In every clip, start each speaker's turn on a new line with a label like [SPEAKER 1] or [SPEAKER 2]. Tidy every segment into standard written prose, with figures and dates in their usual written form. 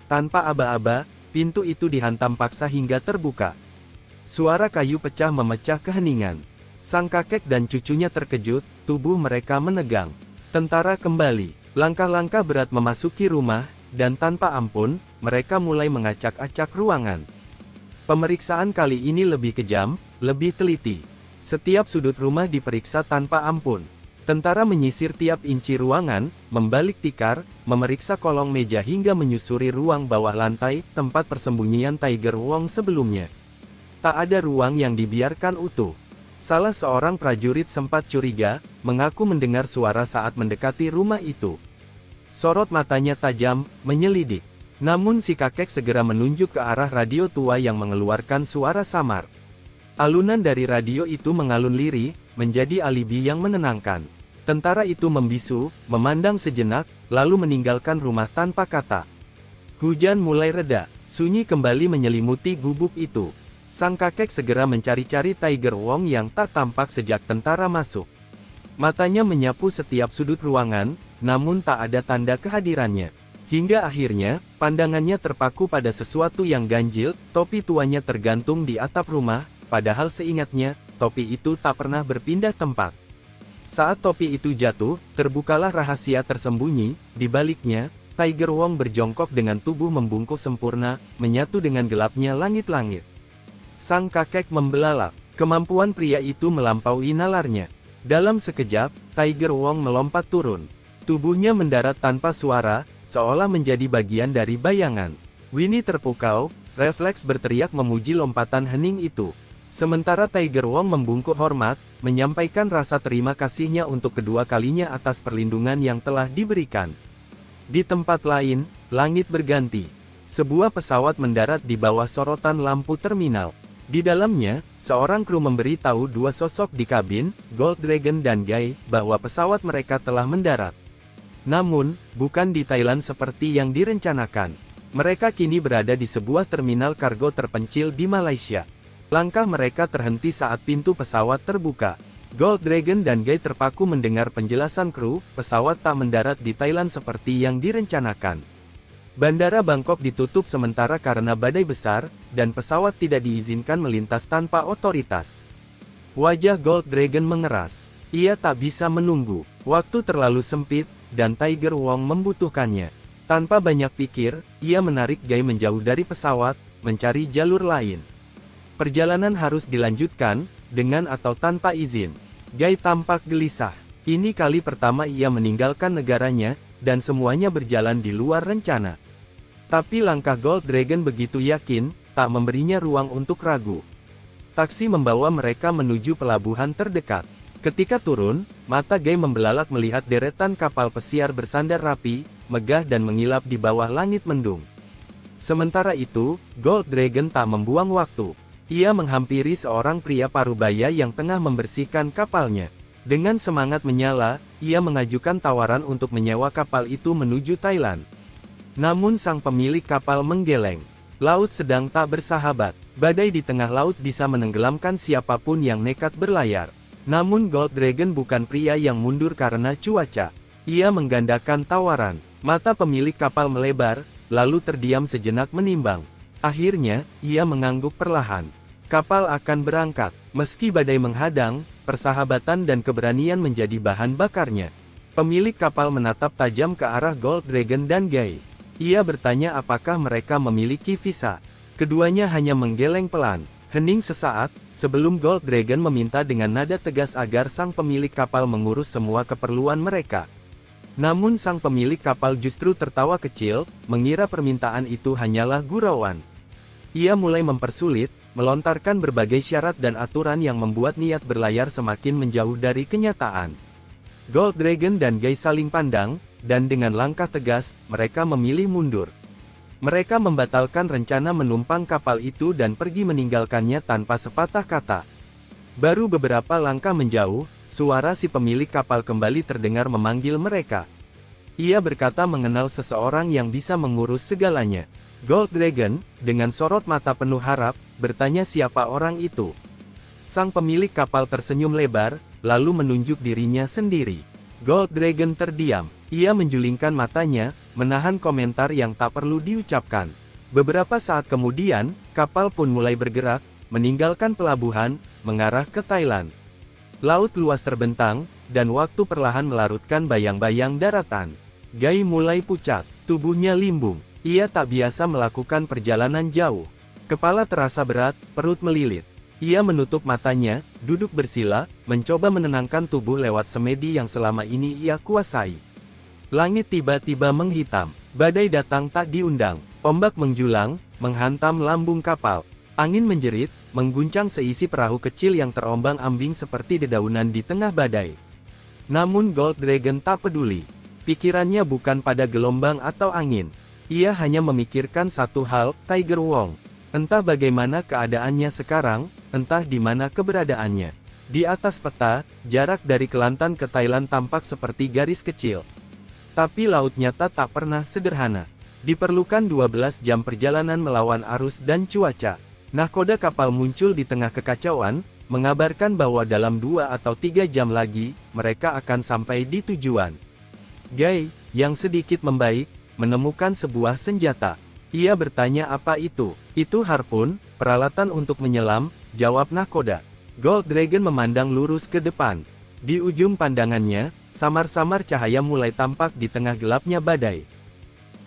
[SPEAKER 1] Tanpa aba-aba, pintu itu dihantam paksa hingga terbuka. Suara kayu pecah memecah keheningan. Sang kakek dan cucunya terkejut, tubuh mereka menegang. Tentara kembali. Langkah-langkah berat memasuki rumah, dan tanpa ampun, mereka mulai mengacak-acak ruangan. Pemeriksaan kali ini lebih kejam, lebih teliti. Setiap sudut rumah diperiksa tanpa ampun. Tentara menyisir tiap inci ruangan, membalik tikar, memeriksa kolong meja hingga menyusuri ruang bawah lantai, tempat persembunyian Tiger Wong sebelumnya. Tak ada ruang yang dibiarkan utuh. Salah seorang prajurit sempat curiga, mengaku mendengar suara saat mendekati rumah itu. Sorot matanya tajam, menyelidik. Namun si kakek segera menunjuk ke arah radio tua yang mengeluarkan suara samar. Alunan dari radio itu mengalun lirih, menjadi alibi yang menenangkan. Tentara itu membisu, memandang sejenak, lalu meninggalkan rumah tanpa kata. Hujan mulai reda, sunyi kembali menyelimuti gubuk itu. Sang kakek segera mencari-cari Tiger Wong yang tak tampak sejak tentara masuk. Matanya menyapu setiap sudut ruangan, namun tak ada tanda kehadirannya. Hingga akhirnya, pandangannya terpaku pada sesuatu yang ganjil, topi tuanya tergantung di atap rumah, padahal seingatnya, topi itu tak pernah berpindah tempat. Saat topi itu jatuh, terbukalah rahasia tersembunyi, di baliknya, Tiger Wong berjongkok dengan tubuh membungkuk sempurna, menyatu dengan gelapnya langit-langit. Sang kakek membelalak, kemampuan pria itu melampaui nalarnya. Dalam sekejap, Tiger Wong melompat turun. Tubuhnya mendarat tanpa suara, seolah menjadi bagian dari bayangan. Winnie terpukau, refleks berteriak memuji lompatan hening itu. Sementara Tiger Wong membungkuk hormat, menyampaikan rasa terima kasihnya untuk kedua kalinya atas perlindungan yang telah diberikan. Di tempat lain, langit berganti. Sebuah pesawat mendarat di bawah sorotan lampu terminal. Di dalamnya, seorang kru memberitahu dua sosok di kabin, Gold Dragon dan Guy, bahwa pesawat mereka telah mendarat. Namun, bukan di Thailand seperti yang direncanakan. Mereka kini berada di sebuah terminal kargo terpencil di Malaysia. Langkah mereka terhenti saat pintu pesawat terbuka. Gold Dragon dan Guy terpaku mendengar penjelasan kru, pesawat tak mendarat di Thailand seperti yang direncanakan. Bandara Bangkok ditutup sementara karena badai besar, dan pesawat tidak diizinkan melintas tanpa otoritas. Wajah Gold Dragon mengeras. Ia tak bisa menunggu. Waktu terlalu sempit, dan Tiger Wong membutuhkannya. Tanpa banyak pikir, ia menarik Guy menjauh dari pesawat, mencari jalur lain. Perjalanan harus dilanjutkan, dengan atau tanpa izin. Guy tampak gelisah. Ini kali pertama ia meninggalkan negaranya, dan semuanya berjalan di luar rencana. Tapi langkah Gold Dragon begitu yakin, tak memberinya ruang untuk ragu. Taksi membawa mereka menuju pelabuhan terdekat. Ketika turun, mata Guy membelalak melihat deretan kapal pesiar bersandar rapi, megah dan mengilap di bawah langit mendung. Sementara itu, Gold Dragon tak membuang waktu. Ia menghampiri seorang pria parubaya yang tengah membersihkan kapalnya. Dengan semangat menyala, ia mengajukan tawaran untuk menyewa kapal itu menuju Thailand. Namun sang pemilik kapal menggeleng. Laut sedang tak bersahabat. Badai di tengah laut bisa menenggelamkan siapapun yang nekat berlayar. Namun Gold Dragon bukan pria yang mundur karena cuaca. Ia menggandakan tawaran. Mata pemilik kapal melebar, lalu terdiam sejenak menimbang. Akhirnya, ia mengangguk perlahan. Kapal akan berangkat. Meski badai menghadang, persahabatan dan keberanian menjadi bahan bakarnya. Pemilik kapal menatap tajam ke arah Gold Dragon dan Guy. Ia bertanya apakah mereka memiliki visa. Keduanya hanya menggeleng pelan. Hening sesaat, sebelum Gold Dragon meminta dengan nada tegas agar sang pemilik kapal mengurus semua keperluan mereka. Namun sang pemilik kapal justru tertawa kecil, mengira permintaan itu hanyalah gurauan. Ia mulai mempersulit, melontarkan berbagai syarat dan aturan yang membuat niat berlayar semakin menjauh dari kenyataan. Gold Dragon dan Guy saling pandang, dan dengan langkah tegas, mereka memilih mundur. Mereka membatalkan rencana menumpang kapal itu dan pergi meninggalkannya tanpa sepatah kata. Baru beberapa langkah menjauh, suara si pemilik kapal kembali terdengar memanggil mereka. Ia berkata mengenal seseorang yang bisa mengurus segalanya. Gold Dragon, dengan sorot mata penuh harap, bertanya siapa orang itu. Sang pemilik kapal tersenyum lebar, lalu menunjuk dirinya sendiri. Gold Dragon terdiam. Ia menjulingkan matanya, menahan komentar yang tak perlu diucapkan. Beberapa saat kemudian, kapal pun mulai bergerak, meninggalkan pelabuhan, mengarah ke Thailand. Laut luas terbentang, dan waktu perlahan melarutkan bayang-bayang daratan. Gai mulai pucat, tubuhnya limbung. Ia tak biasa melakukan perjalanan jauh. Kepala terasa berat, perut melilit. Ia menutup matanya, duduk bersila, mencoba menenangkan tubuh lewat semedi yang selama ini ia kuasai. Langit tiba-tiba menghitam. Badai datang tak diundang. Ombak menjulang, menghantam lambung kapal. Angin menjerit, mengguncang seisi perahu kecil yang terombang-ambing seperti dedaunan di tengah badai. Namun Gold Dragon tak peduli. Pikirannya bukan pada gelombang atau angin. Ia hanya memikirkan satu hal, Tiger Wong. Entah bagaimana keadaannya sekarang, entah di mana keberadaannya. Di atas peta, jarak dari Kelantan ke Thailand tampak seperti garis kecil. Tapi laut nyata tak pernah sederhana. Diperlukan 12 jam perjalanan melawan arus dan cuaca. Nahkoda kapal muncul di tengah kekacauan, mengabarkan bahwa dalam 2 atau 3 jam lagi, mereka akan sampai di tujuan. Gai, yang sedikit membaik, menemukan sebuah senjata. Ia bertanya apa itu. Itu harpun, peralatan untuk menyelam, jawab nahkoda. Gold Dragon memandang lurus ke depan. Di ujung pandangannya, samar-samar cahaya mulai tampak di tengah gelapnya badai.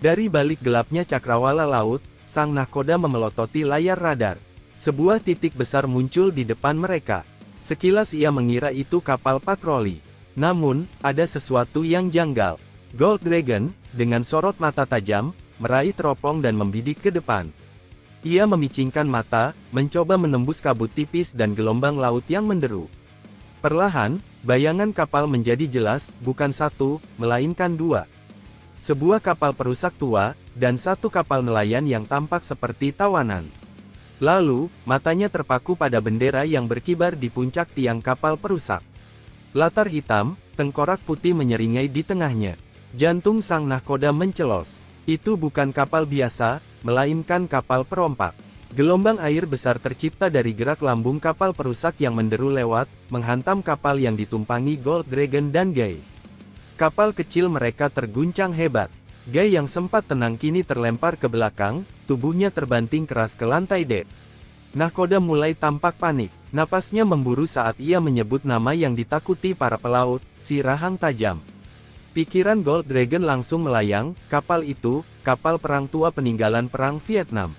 [SPEAKER 1] Dari balik gelapnya cakrawala laut, sang nahkoda memelototi layar radar. Sebuah titik besar muncul di depan mereka. Sekilas ia mengira itu kapal patroli. Namun, ada sesuatu yang janggal. Gold Dragon, dengan sorot mata tajam, meraih teropong dan membidik ke depan. Ia memicingkan mata, mencoba menembus kabut tipis dan gelombang laut yang menderu. Perlahan, bayangan kapal menjadi jelas, bukan satu, melainkan 2. Sebuah kapal perusak tua, dan satu kapal nelayan yang tampak seperti tawanan. Lalu, matanya terpaku pada bendera yang berkibar di puncak tiang kapal perusak. Latar hitam, tengkorak putih menyeringai di tengahnya. Jantung sang nahkoda mencelos. Itu bukan kapal biasa, melainkan kapal perompak. Gelombang air besar tercipta dari gerak lambung kapal perusak yang menderu lewat, menghantam kapal yang ditumpangi Gold Dragon dan Gai. Kapal kecil mereka terguncang hebat. Gai yang sempat tenang kini terlempar ke belakang, tubuhnya terbanting keras ke lantai dek. Nahkoda mulai tampak panik. Napasnya memburu saat ia menyebut nama yang ditakuti para pelaut, si Rahang Tajam. Pikiran Gold Dragon langsung melayang, kapal itu, kapal perang tua peninggalan perang Vietnam.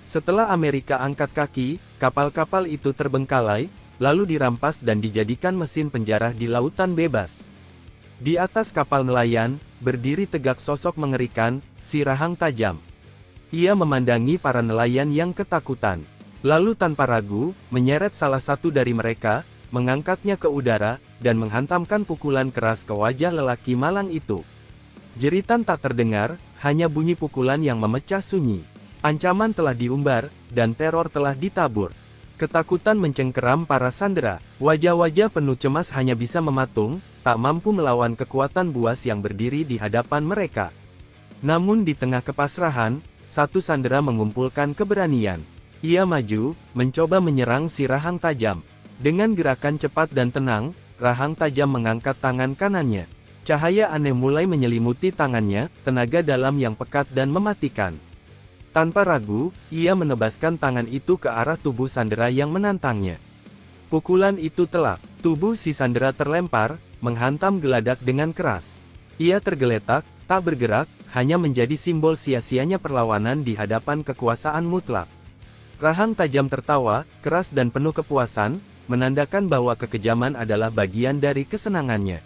[SPEAKER 1] Setelah Amerika angkat kaki, kapal-kapal itu terbengkalai, lalu dirampas dan dijadikan mesin penjara di lautan bebas. Di atas kapal nelayan, berdiri tegak sosok mengerikan, si Rahang Tajam. Ia memandangi para nelayan yang ketakutan. Lalu tanpa ragu, menyeret salah satu dari mereka, mengangkatnya ke udara, dan menghantamkan pukulan keras ke wajah lelaki malang itu. Jeritan tak terdengar, hanya bunyi pukulan yang memecah sunyi. Ancaman telah diumbar, dan teror telah ditabur. Ketakutan mencengkeram para sandera. Wajah-wajah penuh cemas hanya bisa mematung, tak mampu melawan kekuatan buas yang berdiri di hadapan mereka. Namun di tengah kepasrahan, satu sandera mengumpulkan keberanian. Ia maju, mencoba menyerang si Rahang Tajam. Dengan gerakan cepat dan tenang, Rahang Tajam mengangkat tangan kanannya. Cahaya aneh mulai menyelimuti tangannya, tenaga dalam yang pekat dan mematikan. Tanpa ragu, ia menebaskan tangan itu ke arah tubuh sandera yang menantangnya. Pukulan itu telak, tubuh si sandera terlempar, menghantam geladak dengan keras. Ia tergeletak, tak bergerak, hanya menjadi simbol sia-sianya perlawanan di hadapan kekuasaan mutlak. Rahang Tajam tertawa, keras dan penuh kepuasan, menandakan bahwa kekejaman adalah bagian dari kesenangannya.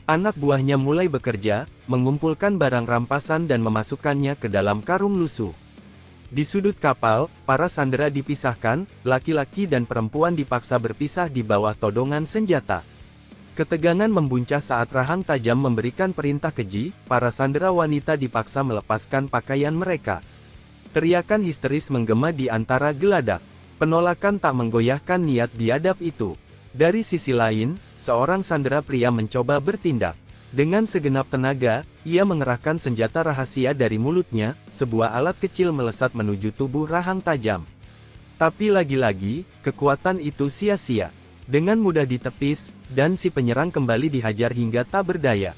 [SPEAKER 1] Anak buahnya mulai bekerja, mengumpulkan barang rampasan dan memasukkannya ke dalam karung lusuh. Di sudut kapal, para sandera dipisahkan, laki-laki dan perempuan dipaksa berpisah di bawah todongan senjata. Ketegangan membuncah saat Rahang Tajam memberikan perintah keji, para sandera wanita dipaksa melepaskan pakaian mereka. Teriakan histeris menggema di antara geladak. Penolakan tak menggoyahkan niat biadab itu. Dari sisi lain, seorang sandera pria mencoba bertindak. Dengan segenap tenaga, ia mengerahkan senjata rahasia dari mulutnya, sebuah alat kecil melesat menuju tubuh Rahang Tajam. Tapi lagi-lagi, kekuatan itu sia-sia. Dengan mudah ditepis, dan si penyerang kembali dihajar hingga tak berdaya.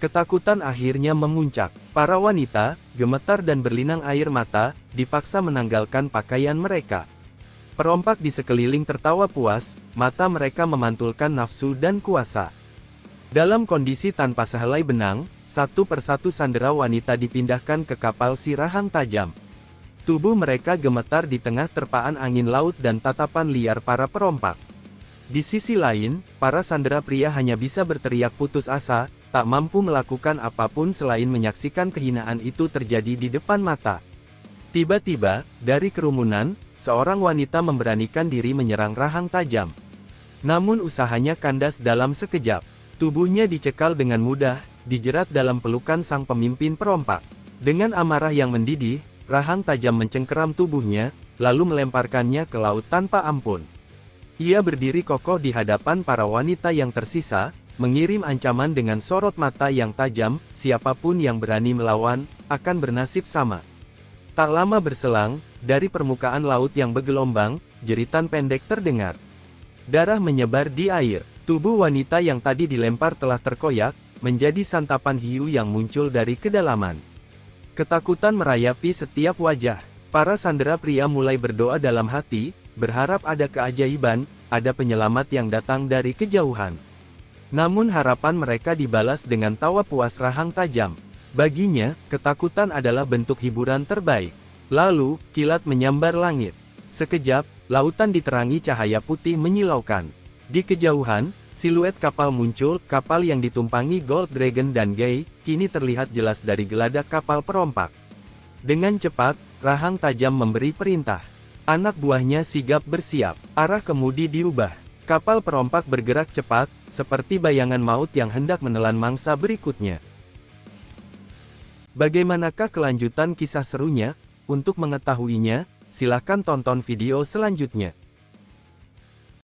[SPEAKER 1] Ketakutan akhirnya memuncak. Para wanita, gemetar dan berlinang air mata, dipaksa menanggalkan pakaian mereka. Perompak di sekeliling tertawa puas, mata mereka memantulkan nafsu dan kuasa. Dalam kondisi tanpa sehelai benang, satu persatu sandera wanita dipindahkan ke kapal si rahang tajam. Tubuh mereka gemetar di tengah terpaan angin laut dan tatapan liar para perompak. Di sisi lain, para sandera pria hanya bisa berteriak putus asa, tak mampu melakukan apapun selain menyaksikan kehinaan itu terjadi di depan mata. Tiba-tiba, dari kerumunan, seorang wanita memberanikan diri menyerang rahang tajam. Namun usahanya kandas dalam sekejap. Tubuhnya dicekal dengan mudah, dijerat dalam pelukan sang pemimpin perompak. Dengan amarah yang mendidih, rahang tajam mencengkeram tubuhnya, lalu melemparkannya ke laut tanpa ampun. Ia berdiri kokoh di hadapan para wanita yang tersisa, mengirim ancaman dengan sorot mata yang tajam, siapapun yang berani melawan, akan bernasib sama. Tak lama berselang, dari permukaan laut yang bergelombang, jeritan pendek terdengar. Darah menyebar di air. Tubuh wanita yang tadi dilempar telah terkoyak, menjadi santapan hiu yang muncul dari kedalaman. Ketakutan merayapi setiap wajah. Para sandera pria mulai berdoa dalam hati, berharap ada keajaiban, ada penyelamat yang datang dari kejauhan. Namun harapan mereka dibalas dengan tawa puas rahang tajam. Baginya, ketakutan adalah bentuk hiburan terbaik. Lalu, kilat menyambar langit. Sekejap, lautan diterangi cahaya putih menyilaukan. Di kejauhan, siluet kapal muncul, kapal yang ditumpangi Gold Dragon dan Gay, kini terlihat jelas dari geladak kapal perompak. Dengan cepat, rahang tajam memberi perintah. Anak buahnya sigap bersiap, arah kemudi diubah. Kapal perompak bergerak cepat, seperti bayangan maut yang hendak menelan mangsa berikutnya. Bagaimanakah kelanjutan kisah serunya? Untuk mengetahuinya, silakan tonton video selanjutnya.